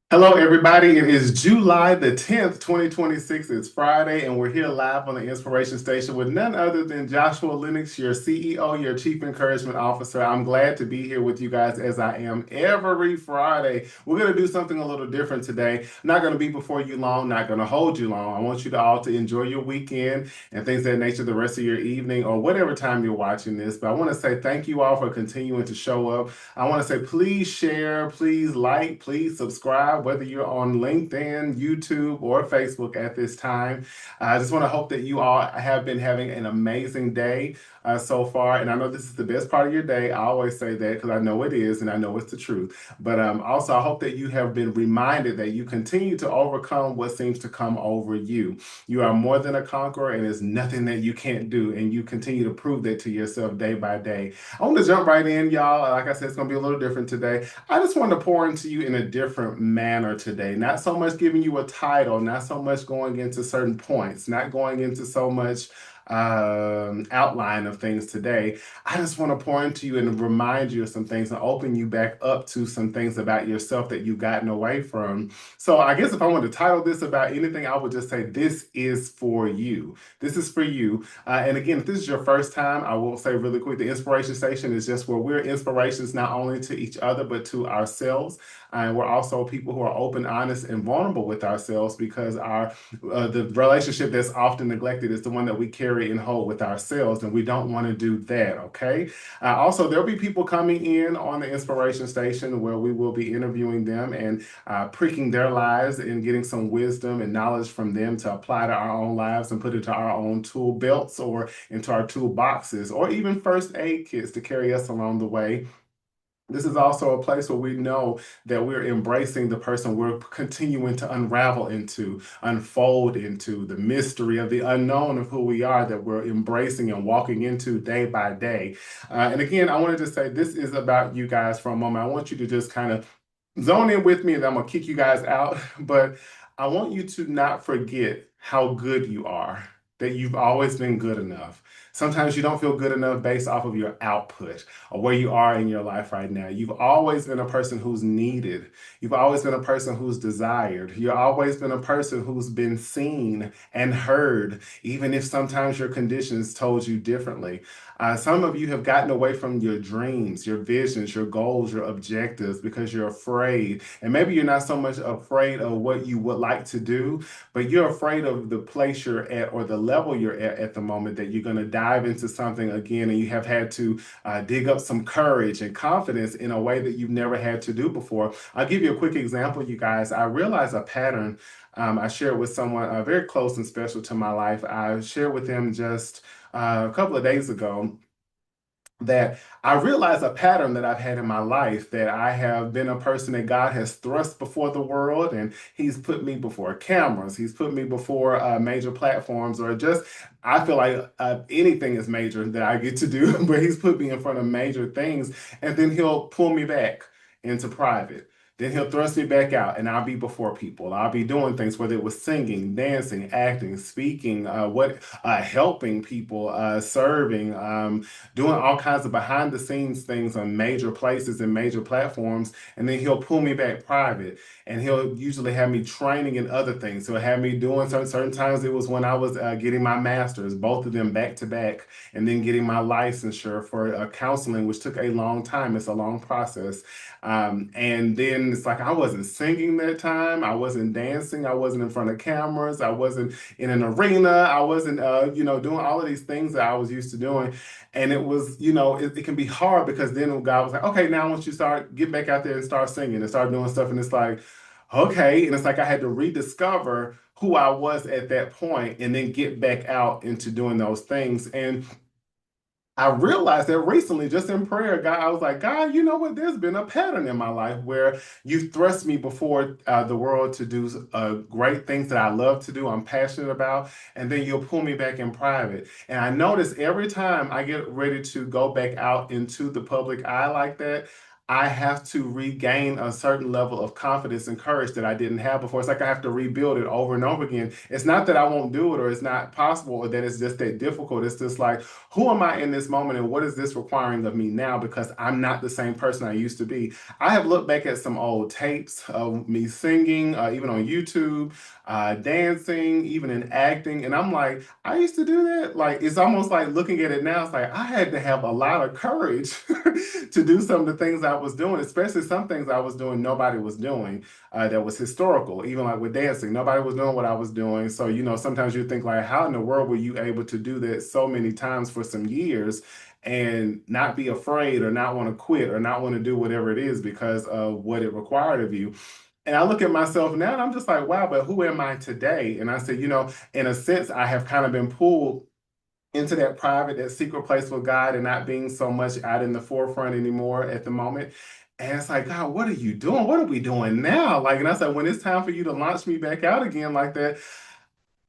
Hello, everybody. It is July the 10th, 2026. It's Friday, and we're here live on the Inspiration Station with none other than Joshua Lennox, your CEO, your Chief Encouragement Officer. I'm glad to be here with you guys as I am every Friday. We're going to do something a little different today. I'm not going to be before you long, not going to hold you long. I want you to all to enjoy your weekend and things of that nature the rest of your evening or whatever time you're watching this. But I want to say thank you all for continuing to show up. I want to say please share, please like, please subscribe, whether you're on LinkedIn, YouTube, or Facebook at this time. I just want to hope that you all have been having an amazing day so far. And I know this is the best part of your day. I always say that because I know it is and I know it's the truth. But also, I hope that you have been reminded that you continue to overcome what seems to come over you. You are more than a conqueror, and there's nothing that you can't do. And you continue to prove that to yourself day by day. I want to jump right in, y'all. Like I said, it's going to be a little different today. I just want to pour into you in a different manner today. Not so much giving you a title, not so much going into certain points, not going into so much outline of things today. I just want to pour into you and remind you of some things and open you back up to some things about yourself that you've gotten away from. So I guess if I want to title this about anything, I would just say this is for you. This is for you. And again, if this is your first time, I will say really quick, the Inspiration Station is just where we're inspirations not only to each other, but to ourselves. And we're also people who are open, honest, and vulnerable with ourselves because the relationship that's often neglected is the one that we carry and hold with ourselves, and we don't want to do that, okay? Also, there'll be people coming in on the Inspiration Station where we will be interviewing them and pricking their lives and getting some wisdom and knowledge from them to apply to our own lives and put into our own tool belts or into our toolboxes or even first aid kits to carry us along the way. This is also a place where we know that we're embracing the person we're continuing to unravel into, unfold into, the mystery of the unknown of who we are that we're embracing and walking into day by day. And again, I wanted to say this is about you guys for a moment. I want you to just kind of zone in with me and I'm going to kick you guys out. But I want you to not forget how good you are, that you've always been good enough. Sometimes you don't feel good enough based off of your output or where you are in your life right now. You've always been a person who's needed. You've always been a person who's desired. You've always been a person who's been seen and heard, even if sometimes your conditions told you differently. Some of you have gotten away from your dreams, your visions, your goals, your objectives because you're afraid. And maybe you're not so much afraid of what you would like to do, but you're afraid of the place you're at or the level you're at the moment that you're going to dive into something again and you have had to dig up some courage and confidence in a way that you've never had to do before. I'll give you a quick example, you guys. I realized a pattern I shared with someone very close and special to my life. I shared with them just a couple of days ago that I realized a pattern that I've had in my life that I have been a person that God has thrust before the world, and He's put me before cameras. He's put me before major platforms, or just I feel like anything is major that I get to do, but He's put me in front of major things, and then He'll pull me back into private. Then he'll thrust me back out, and I'll be before people. I'll be doing things, whether it was singing, dancing, acting, speaking, helping people, serving, doing all kinds of behind the scenes things on major places and major platforms. And then he'll pull me back private and he'll usually have me training in other things. He'll have me doing certain times. It was when I was getting my master's, both of them back to back, and then getting my licensure for counseling, which took a long time. It's a long process. And then it's like I wasn't singing that time. I wasn't dancing. I wasn't in front of cameras. I wasn't in an arena. I wasn't, doing all of these things that I was used to doing. And it was, it can be hard because then God was like, okay, now once you start, get back out there and start singing and start doing stuff. And it's like, okay. And it's like I had to rediscover who I was at that point and then get back out into doing those things. And I realized that recently, just in prayer, God, I was like, God, you know what? There's been a pattern in my life where you thrust me before the world to do great things that I love to do, I'm passionate about, and then you'll pull me back in private. And I notice every time I get ready to go back out into the public eye like that, I have to regain a certain level of confidence and courage that I didn't have before. It's like I have to rebuild it over and over again. It's not that I won't do it or it's not possible or that it's just that difficult. It's just like, who am I in this moment and what is this requiring of me now? Because I'm not the same person I used to be. I have looked back at some old tapes of me singing, even on YouTube, dancing, even in acting, and I'm like, I used to do that. Like, it's almost like looking at it now, it's like I had to have a lot of courage to do some of the things I was doing, especially some things I was doing nobody was doing that was historical. Even like with dancing, nobody was doing what I was doing. So, sometimes you think like, how in the world were you able to do that so many times for some years and not be afraid or not want to quit or not want to do whatever it is because of what it required of you? And I look at myself now and I'm just like, wow, but who am I today? And I said, in a sense, I have kind of been pulled into that private, that secret place with God and not being so much out in the forefront anymore at the moment. And it's like, God, what are you doing? What are we doing now? Like, and I said, when it's time for you to launch me back out again like that,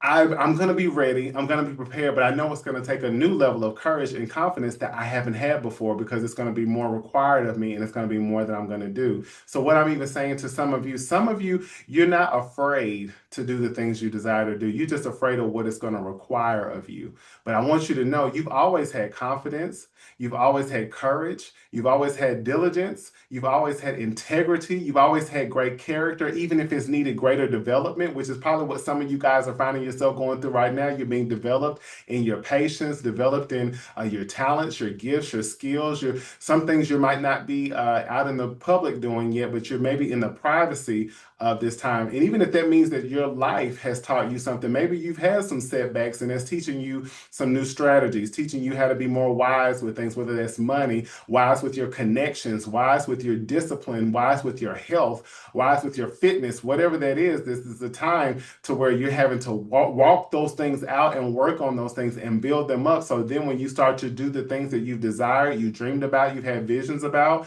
I'm going to be ready. I'm going to be prepared, but I know it's going to take a new level of courage and confidence that I haven't had before because it's going to be more required of me and it's going to be more that I'm going to do. So, what I'm even saying to some of you, you're not afraid to do the things you desire to do. You're just afraid of what it's going to require of you. But I want you to know you've always had confidence. You've always had courage. You've always had diligence. You've always had integrity. You've always had great character, even if it's needed greater development, which is probably what some of you guys are finding yourself going through right now. You're being developed in your patience, developed in your talents, your gifts, your skills. Some things you might not be out in the public doing yet, but you're maybe in the privacy of this time. And even if that means that your life has taught you something, maybe you've had some setbacks and it's teaching you some new strategies, teaching you how to be more wise with things, whether that's money, wise with your connections, wise with your discipline, wise with your health, wise with your fitness, whatever that is. This is the time to where you're having to walk those things out and work on those things and build them up. So then when you start to do the things that you've desired, you dreamed about, you've had visions about,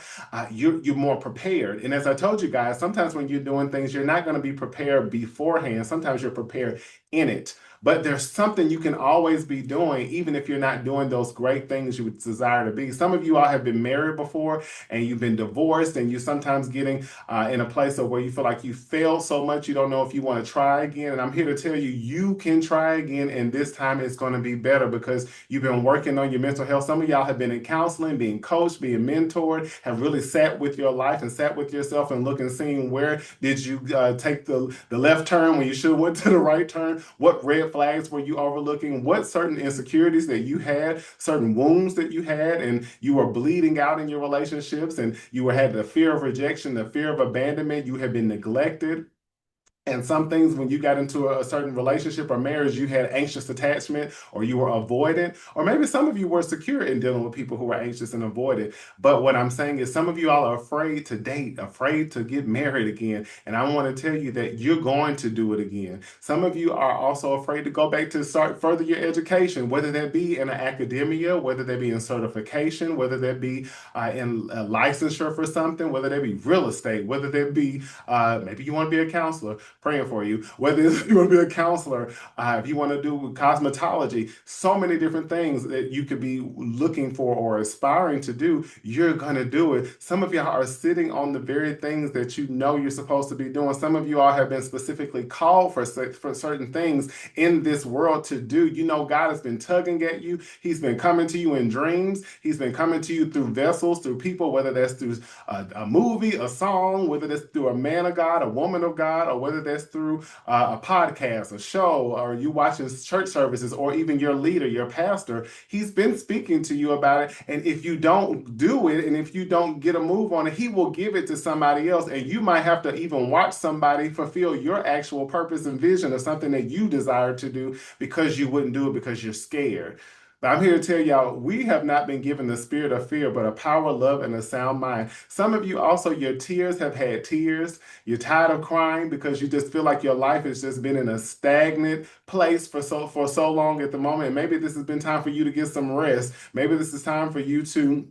you're more prepared. And as I told you guys, sometimes when you're doing things, you're not going to be prepared beforehand. Sometimes you're prepared in it. But there's something you can always be doing, even if you're not doing those great things you would desire to be. Some of you all have been married before and you've been divorced, and you're sometimes getting in a place of where you feel like you failed so much you don't know if you want to try again. And I'm here to tell you, you can try again, and this time it's going to be better because you've been working on your mental health. Some of y'all have been in counseling, being coached, being mentored, have really sat with your life and sat with yourself and look and seeing where did you take the left turn when you should have went to the right turn. What red flags were you overlooking? What certain insecurities that you had, certain wounds that you had, and you were bleeding out in your relationships, and you had the fear of rejection, the fear of abandonment, you have been neglected. And some things, when you got into a certain relationship or marriage, you had anxious attachment or you were avoidant, or maybe some of you were secure in dealing with people who were anxious and avoidant. But what I'm saying is, some of you all are afraid to date, afraid to get married again. And I want to tell you that you're going to do it again. Some of you are also afraid to go back to start further your education, whether that be in academia, whether that be in certification, whether that be in licensure for something, whether that be real estate, whether that be maybe you want to be a counselor, praying for you. Whether you want to be a counselor, if you want to do cosmetology, so many different things that you could be looking for or aspiring to do, you're going to do it. Some of y'all are sitting on the very things that you know you're supposed to be doing. Some of you all have been specifically called for certain things in this world to do. You know, God has been tugging at you. He's been coming to you in dreams. He's been coming to you through vessels, through people, whether that's through a movie, a song, whether that's through a man of God, a woman of God, or whether that's through a podcast, a show, or you watching church services, or even your leader, your pastor. He's been speaking to you about it. And if you don't do it, and if you don't get a move on it, he will give it to somebody else. And you might have to even watch somebody fulfill your actual purpose and vision of something that you desire to do because you wouldn't do it because you're scared. But I'm here to tell y'all, we have not been given the spirit of fear, but a power, love, and a sound mind. Some of you also, your tears have had tears. You're tired of crying because you just feel like your life has just been in a stagnant place for so long at the moment. And maybe this has been time for you to get some rest. Maybe this is time for you to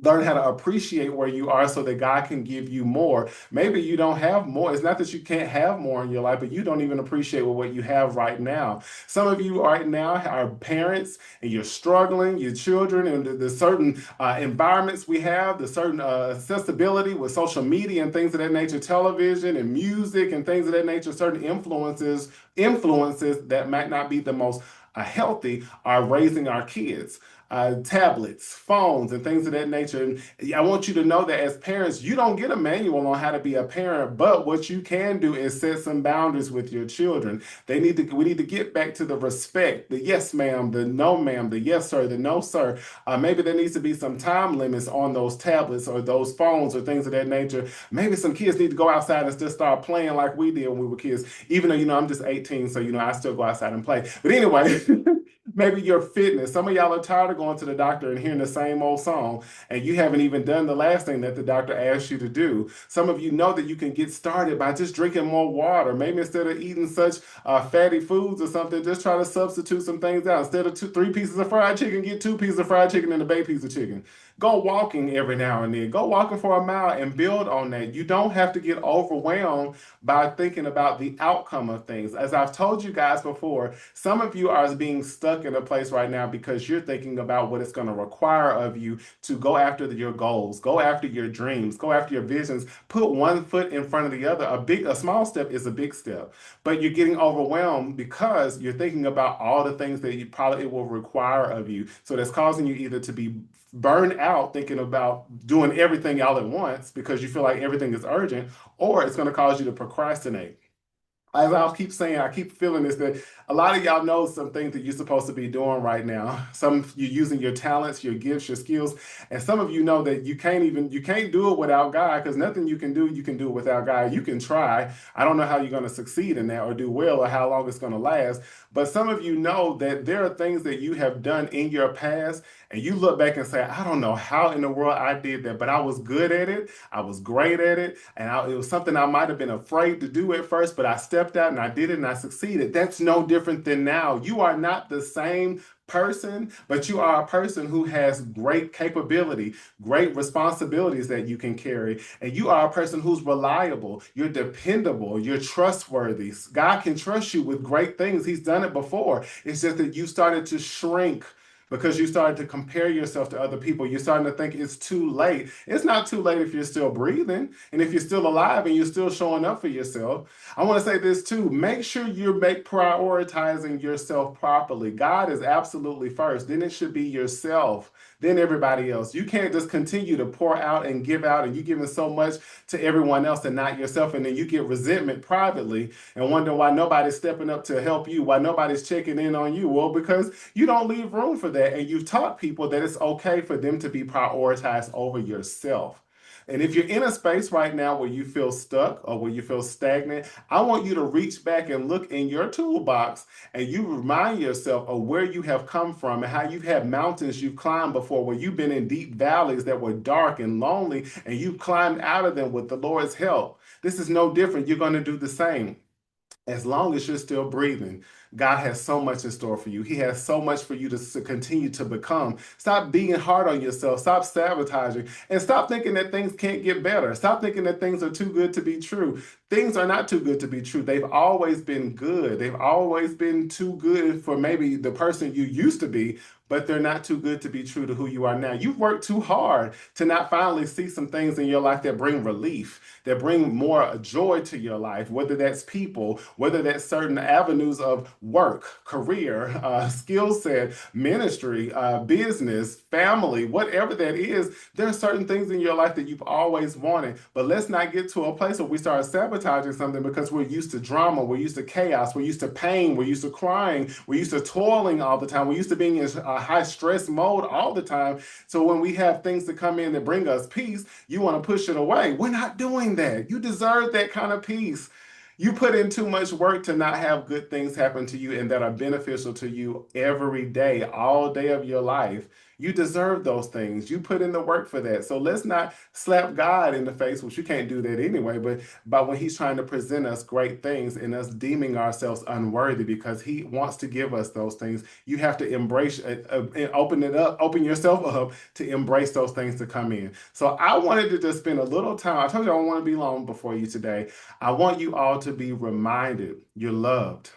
Learn how to appreciate where you are so that God can give you more. Maybe you don't have more. It's not that you can't have more in your life, but you don't even appreciate what you have right now. Some of you right now are parents and you're struggling, your children, and the certain environments we have, the certain accessibility with social media and things of that nature, television and music and things of that nature, certain influences that might not be the most healthy are raising our kids. Tablets, phones, and things of that nature. And I want you to know that as parents, you don't get a manual on how to be a parent, but what you can do is set some boundaries with your children. We need to get back to the respect, the yes ma'am, the no ma'am, the yes sir, the no sir. Maybe there needs to be some time limits on those tablets or those phones or things of that nature. Maybe some kids need to go outside and just start playing like we did when we were kids. Even though, I'm just 18, so, I still go outside and play. But anyway, maybe your fitness. Some of y'all are tired of going to the doctor and hearing the same old song, and you haven't even done the last thing that the doctor asked you to do. Some of you know that you can get started by just drinking more water. Maybe instead of eating such fatty foods or something, just try to substitute some things out. Instead of three pieces of fried chicken, get two pieces of fried chicken and a baked piece of chicken. Go walking every now and then. Go walking for a mile and build on that. You don't have to get overwhelmed by thinking about the outcome of things. As I've told you guys before, some of you are being stuck in a place right now because you're thinking about what it's going to require of you to go after your goals, go after your dreams, go after your visions. Put one foot in front of the other. A small step is a big step, but you're getting overwhelmed because you're thinking about all the things that it will require of you. So that's causing you either to be burned out thinking about doing everything all at once because you feel like everything is urgent, or it's going to cause you to procrastinate. As I'll keep saying, I keep feeling this that a lot of y'all know some things that you're supposed to be doing right now. Some you're using your talents, your gifts, your skills, and some of you know that you can't do it without God because nothing you can do without God. You can try. I don't know how you're going to succeed in that or do well or how long it's going to last. But some of you know that there are things that you have done in your past, and you look back and say, I don't know how in the world I did that, but I was good at it. I was great at it. And it was something I might have been afraid to do at first, but I stepped out and I did it and I succeeded. That's no different than now. You are not the same person, but you are a person who has great capability, great responsibilities that you can carry. And you are a person who's reliable, you're dependable, you're trustworthy. God can trust you with great things. He's done it before. It's just that you started to shrink because you started to compare yourself to other people. You're starting to think it's too late. It's not too late if you're still breathing and if you're still alive and you're still showing up for yourself. I want to say this too. Make sure you're prioritizing yourself properly. God is absolutely first. Then it should be yourself, then everybody else. You can't just continue to pour out and give out, and you're giving so much to everyone else and not yourself. And then you get resentment privately and wonder why nobody's stepping up to help you, why nobody's checking in on you. Well, because you don't leave room for that. And you've taught people that it's okay for them to be prioritized over yourself. And if you're in a space right now where you feel stuck or where you feel stagnant, I want you to reach back and look in your toolbox and you remind yourself of where you have come from and how you've had mountains you've climbed before, where you've been in deep valleys that were dark and lonely, and you've climbed out of them with the Lord's help. This is no different. You're going to do the same. As long as you're still breathing, God has so much in store for you. He has so much for you to continue to become. Stop being hard on yourself. Stop sabotaging and stop thinking that things can't get better. Stop thinking that things are too good to be true. Things are not too good to be true. They've always been good. They've always been too good for maybe the person you used to be, but they're not too good to be true to who you are now. You've worked too hard to not finally see some things in your life that bring relief, that bring more joy to your life, whether that's people, whether that's certain avenues of work, career, skill set, ministry, business, family, whatever that is. There are certain things in your life that you've always wanted, but let's not get to a place where we start sabotaging something because we're used to drama, we're used to chaos, we're used to pain, we're used to crying, we're used to toiling all the time, we're used to being in a high stress mode all the time. So when we have things to come in that bring us peace, you want to push it away. We're not doing that. You deserve that kind of peace. You put in too much work to not have good things happen to you and that are beneficial to you every day, all day of your life. You deserve those things. You put in the work for that. So let's not slap God in the face, which you can't do that anyway, but when he's trying to present us great things and us deeming ourselves unworthy because he wants to give us those things, you have to embrace and open it up, open yourself up to embrace those things to come in. So I wanted to just spend a little time. I told you I don't want to be long before you today. I want you all to be reminded you're loved.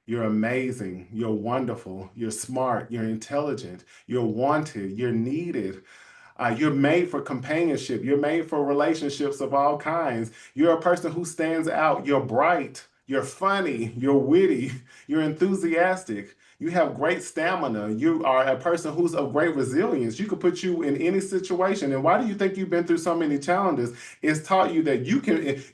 You're amazing. You're wonderful. You're smart. You're intelligent. You're wanted. You're needed. You're made for companionship. You're made for relationships of all kinds. You're a person who stands out. You're bright. You're funny. You're witty. You're enthusiastic. You have great stamina. You are a person who's of great resilience. You could put you in any situation. And why do you think you've been through so many challenges? It's taught you that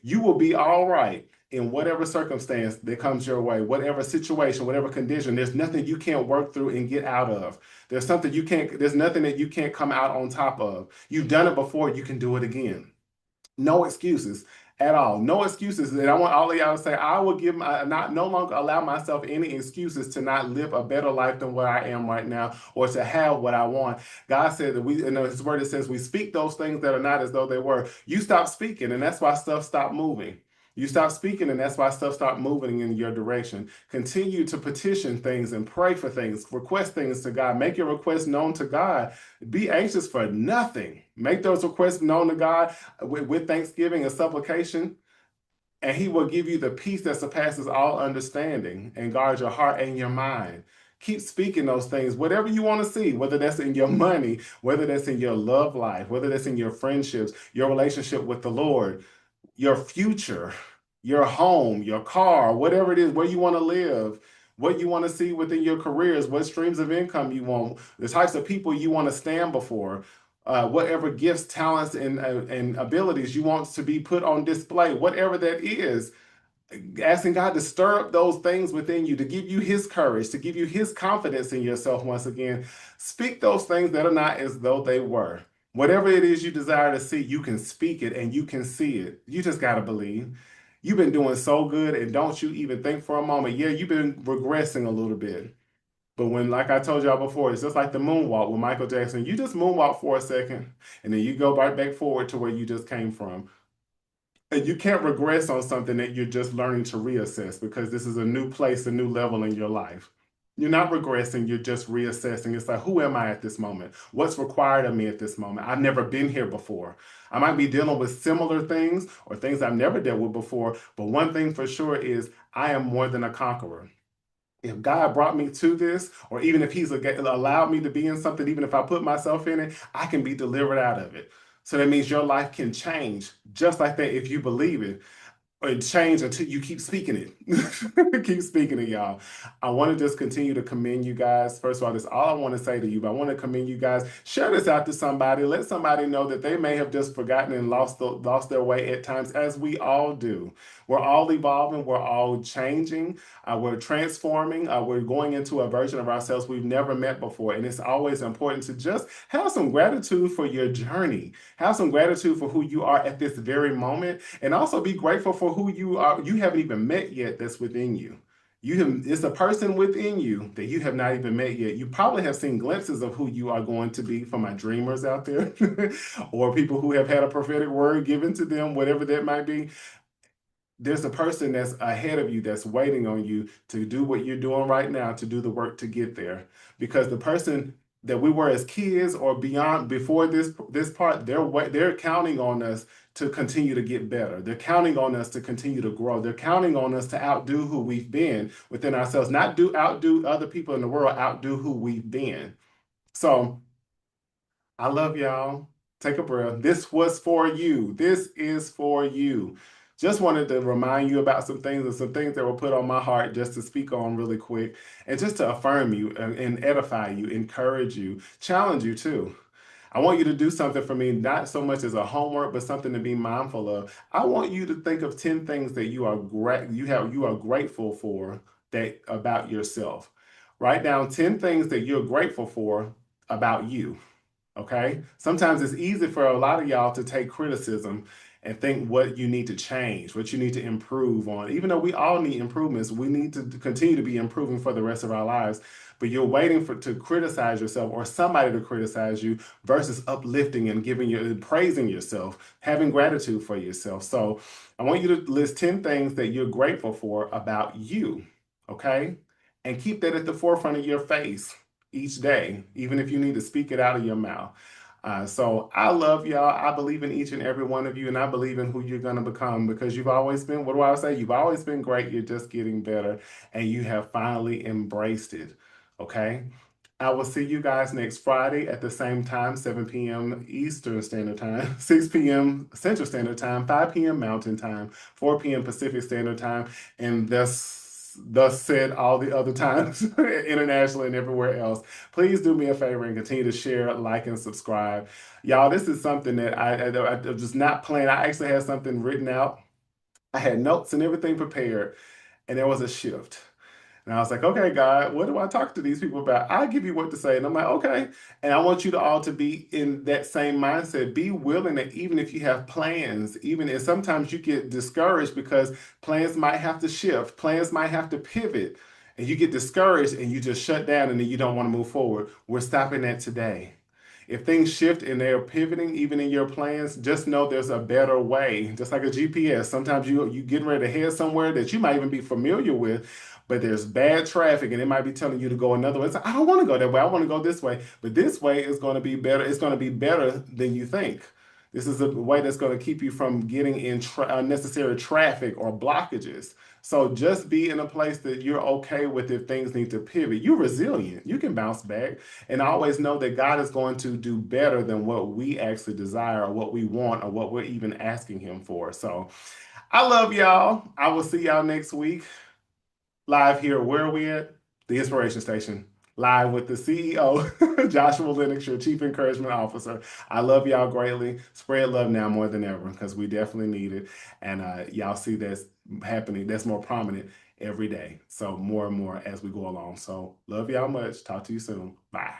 you will be all right in whatever circumstance that comes your way, whatever situation, whatever condition. There's nothing you can't work through and get out of. There's nothing that you can't come out on top of. You've done it before, you can do it again. No excuses at all. No excuses. And I want all of y'all to say, I will not no longer allow myself any excuses to not live a better life than what I am right now or to have what I want. God said that in his word, it says we speak those things that are not as though they were. You stop speaking, and that's why stuff stopped moving. You stop speaking, and that's why stuff stopped moving in your direction. Continue to petition things and pray for things, request things to God. Make your requests known to God. Be anxious for nothing. Make those requests known to God with thanksgiving and supplication, and He will give you the peace that surpasses all understanding and guard your heart and your mind. Keep speaking those things, whatever you want to see, whether that's in your money, whether that's in your love life, whether that's in your friendships, your relationship with the Lord, your future, your home, your car, whatever it is, where you want to live, what you want to see within your careers, what streams of income you want, the types of people you want to stand before, whatever gifts, talents, and abilities you want to be put on display, whatever that is, asking God to stir up those things within you, to give you His courage, to give you His confidence in yourself once again. Speak those things that are not as though they were. Whatever it is you desire to see, you can speak it and you can see it. You just got to believe. You've been doing so good, and don't you even think for a moment, yeah, you've been regressing a little bit. But when, like I told y'all before, it's just like the moonwalk with Michael Jackson. You just moonwalk for a second, and then you go right back forward to where you just came from. And you can't regress on something that you're just learning to reassess because this is a new place, a new level in your life. You're not regressing, you're just reassessing. It's like, who am I at this moment? What's required of me at this moment? I've never been here before. I might be dealing with similar things or things I've never dealt with before, but one thing for sure is I am more than a conqueror. If God brought me to this, or even if He's allowed me to be in something, even if I put myself in it, I can be delivered out of it. So that means your life can change just like that if you believe it or change until you keep speaking it. Keep speaking it, y'all. I want to just continue to commend you guys. First of all, that's all I want to say to you, but I want to commend you guys. Share this out to somebody. Let somebody know that they may have just forgotten and lost their way at times, as we all do. We're all evolving. We're all changing. We're transforming. We're going into a version of ourselves we've never met before. And it's always important to just have some gratitude for your journey. Have some gratitude for who you are at this very moment. And also be grateful for who you are, you haven't even met yet, that's within you. It's a person within you that you have not even met yet. You probably have seen glimpses of who you are going to be for my dreamers out there, or people who have had a prophetic word given to them, whatever that might be. There's a person that's ahead of you that's waiting on you to do what you're doing right now, to do the work to get there. Because the person that we were as kids or beyond before this part, they're counting on us to continue to get better. They're counting on us to continue to grow. They're counting on us to outdo who we've been within ourselves, not outdo other people in the world, outdo who we've been. So I love y'all. Take a breath. This was for you. This is for you. Just wanted to remind you about some things and some things that were put on my heart just to speak on really quick and just to affirm you and edify you, encourage you, challenge you too. I want you to do something for me, not so much as a homework, but something to be mindful of. I want you to think of 10 things that you are grateful for that about yourself. Write down 10 things that you're grateful for about you. Okay. Sometimes it's easy for a lot of y'all to take criticism and think what you need to change, what you need to improve on. Even though we all need improvements, we need to continue to be improving for the rest of our lives. But you're waiting for to criticize yourself or somebody to criticize you versus uplifting and giving you praising yourself, having gratitude for yourself. So I want you to list 10 things that you're grateful for about you, okay? And keep that at the forefront of your face each day, even if you need to speak it out of your mouth. So I love y'all. I believe in each and every one of you, and I believe in who you're going to become because you've always been, what do I say? You've always been great. You're just getting better, and you have finally embraced it. Okay? I will see you guys next Friday at the same time, 7 p.m. Eastern Standard Time, 6 p.m. Central Standard Time, 5 p.m. Mountain Time, 4 p.m. Pacific Standard Time, and thus said all the other times internationally and everywhere else. Please do me a favor and continue to share, like, and subscribe. Y'all, this is something that I just not planned. I actually had something written out. I had notes and everything prepared, and there was a shift. And I was like, okay, God, what do I talk to these people about? I'll give you what to say. And I'm like, okay. And I want you to all to be in that same mindset. Be willing that even if you have plans, even if sometimes you get discouraged because plans might have to shift, plans might have to pivot, and you get discouraged and you just shut down and then you don't want to move forward. We're stopping that today. If things shift and they're pivoting, even in your plans, just know there's a better way. Just like a GPS. Sometimes you getting ready to head somewhere that you might even be familiar with, but there's bad traffic and it might be telling you to go another way. It's like, I don't want to go that way. I want to go this way. But this way is going to be better. It's going to be better than you think. This is a way that's going to keep you from getting in unnecessary traffic or blockages. So just be in a place that you're okay with if things need to pivot. You're resilient. You can bounce back. And always know that God is going to do better than what we actually desire or what we want or what we're even asking Him for. So I love y'all. I will see y'all next week live here. Where are we at? The Inspiration Station. Live with the CEO, Joshua Lennox, your Chief Encouragement Officer. I love y'all greatly. Spread love now more than ever because we definitely need it. And y'all see that's happening, that's more prominent every day. So more and more as we go along. So love y'all much. Talk to you soon. Bye.